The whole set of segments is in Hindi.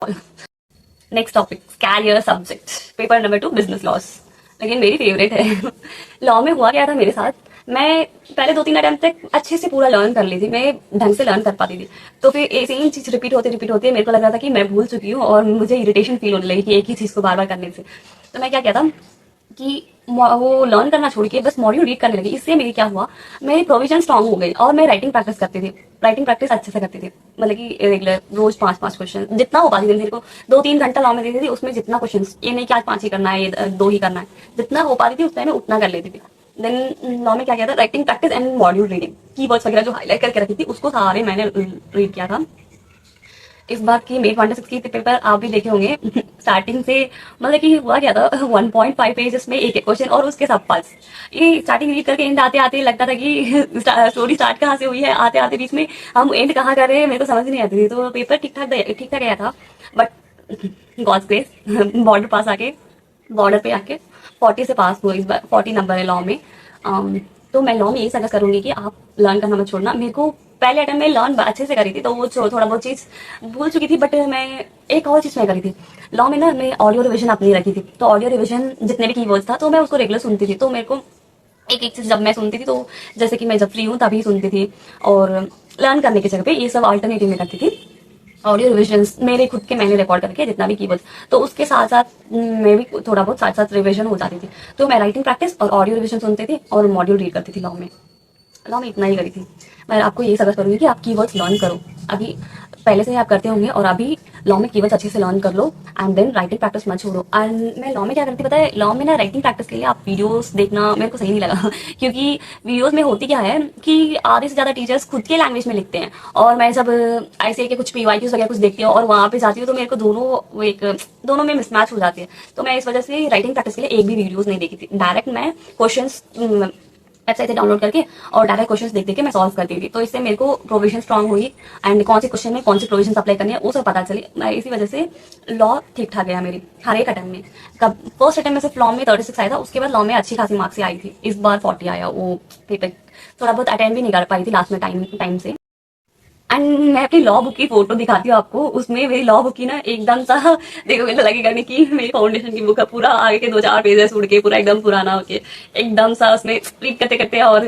Next topic, career subject, paper number 2 business loss. लेकिन मेरी फेवरेट है। लॉ में हुआ क्या था मेरे साथ, मैं पहले 2-3 अटेम्प्ट तक अच्छे से पूरा लर्न कर ली थी, मैं ढंग से लर्न कर पाती थी। तो फिर सेम चीज रिपीट होते मेरे को लग रहा था कि मैं भूल चुकी हूँ और मुझे इरिटेशन फील होने लगी कि एक ही चीज को बार बार करने से। तो मैं क्या किया था कि वो लर्न करना छोड़ के बस मॉड्यूल रीड करने लगी। इससे मेरी क्या हुआ, मेरी प्रोविजन स्ट्रांग हो गई और मैं राइटिंग प्रैक्टिस करती थी। राइटिंग प्रैक्टिस अच्छे से करती थी, मतलब कि रेगुलर रोज 5-5 क्वेश्चन जितना हो पाती थी। मेरे को 2-3 घंटा लॉ में देती थी, उसमें जितना क्वेश्चन, ये नहीं कि आज 5 ही करना है, ये 2 ही करना है, जितना हो पाती थी उस टाइम में उतना कर लेती थी। देन लॉ में क्या किया था, writing practice and module reading, keywords वगैरह जो हाईलाइट करके रखी थी उसको सारे मैंने रीड किया था। इस बार की मेट 1 की पेपर आप भी देखे होंगे। स्टार्टिंग से मतलब कि हुआ क्या था, 1.5 पेजेस में एक क्वेश्चन और उसके सब पास। ये स्टार्टिंग रीड करके एंड आते आते लगता था कि स्टोरी स्टार्ट कहाँ से हुई है, आते आते बीच में हम एंड कहाँ कर रहे हैं, मेरे को समझ नहीं आती थी। तो पेपर ठीक ठाक गया था, बट गॉड्स ग्रेस बॉर्डर पे आके 40 से पास हुआ। इस बार 40 नंबर है लॉ में। तो मैं लॉ में यही सजेस्ट करूंगी कि आप लर्न करना मत छोड़ना। मेरे को पहले अटेम्प्ट में लर्न अच्छे से करी थी, तो वो थोड़ा बहुत चीज भूल चुकी थी, बट मैं एक और चीज मैं करी थी लॉ में ना, मैं ऑडियो रिविजन अपनी रखी थी। तो ऑडियो रिविजन जितने भी कीवर्ड्स था तो मैं उसको रेगुलर सुनती थी। तो मेरे को एक एक चीज जब मैं सुनती थी, तो जैसे कि मैं जब फ्री हूँ तभी सुनती थी, और लर्न करने की जगह पे ये सब अल्टरनेटिव में करती थी। ऑडियो रिविजन्स मेरे खुद के मैंने रिकॉर्ड करके जितना भी कीवर्ड्स, तो उसके साथ साथ मैं भी थोड़ा बहुत साथ साथ रिविजन हो जाती थी। तो मैं राइटिंग प्रैक्टिस और ऑडियो रिविजन सुनती थी और मॉड्यूल रीड करती थी। लॉ में इतना ही करी थी। मैं आपको यही सजेस्ट करूंगी कि आप कीवर्ड्स लर्न करो। अभी पहले से ही आप करते होंगे, और अभी लॉ में कीवर्ड्स अच्छे से लर्न कर लो एंड देन राइटिंग प्रैक्टिस मत छोड़ो। एंड मैं लॉ में क्या करती पता है, लॉ में ना राइटिंग प्रैक्टिस के लिए आप वीडियोस देखना मेरे को सही नहीं लगा। क्योंकि वीडियोस में होती क्या है कि आधे से ज्यादा टीचर्स खुद के लैंग्वेज में लिखते हैं, और मैं जब ऐसे के कुछ पीवाईक्यूज वगैरह कुछ देखती हूँ और वहां पे जाती हूँ, तो मेरे को दोनों में मिसमैच हो जाती है। तो मैं इस वजह से राइटिंग प्रैक्टिस के लिए एक भी वीडियोस नहीं देखी थी। डायरेक्ट मैं क्वेश्चंस वेबसाइट से डाउनलोड करके और डायरेक्ट क्वेश्चंस देख देख के मैं सॉल्व करती थी। तो इससे मेरे को प्रोविजन स्ट्रांग हुई एंड कौन से क्वेश्चन में कौन से प्रोविजन अप्लाई करनी है वो सब पता चली। मैं इसी वजह से लॉ ठीक ठाक गया मेरी हर एक अटेम्प्ट में। कब फर्स्ट अटेम्प्ट में सिर्फ लॉ में 36 आया था, उसके बाद लॉ में अच्छी खासी मार्क्स से आई थी। इस बार 40 आया। वो पेपर थोड़ा बहुत अटेम्प्ट भी नहीं कर पाई थी लास्ट में टाइम से। एंड मैं अपनी लॉ बुक की फोटो दिखाती हूँ आपको। उसमें मेरी लॉ बुक की ना एकदम सा देखो, मुझे लगेगा नहीं कि मेरी फाउंडेशन की बुक है। पूरा आगे के 2-4 पेजेस उड़ के पूरा एकदम पुराना होके एकदम सा उसमें रीड करते करते और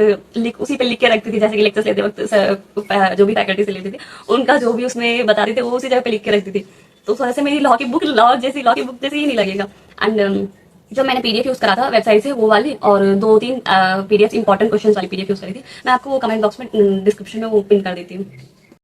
उसी पे लिख के रखती थी। जैसे कि लेक्चर्स लेते वक्त जो भी फैकल्टी से लेती थी उनका जो भी उसमें बताते थे वो उसी जगह पे लिख के रखती थी। तो उस वजह से मेरी लॉ की बुक लॉ की बुक जैसे ही नहीं लगेगा। एंड जो मैंने पीडीएफ यूज करा था वेबसाइट से वो वाली, और 2-3 पीडीएफ इंपॉर्टेंट क्वेश्चन वाली पीडीएफ यूज करी थी। मैं आपको वो कमेंट बॉक्स में डिस्क्रिप्शन में वो पिन कर देती हूँ।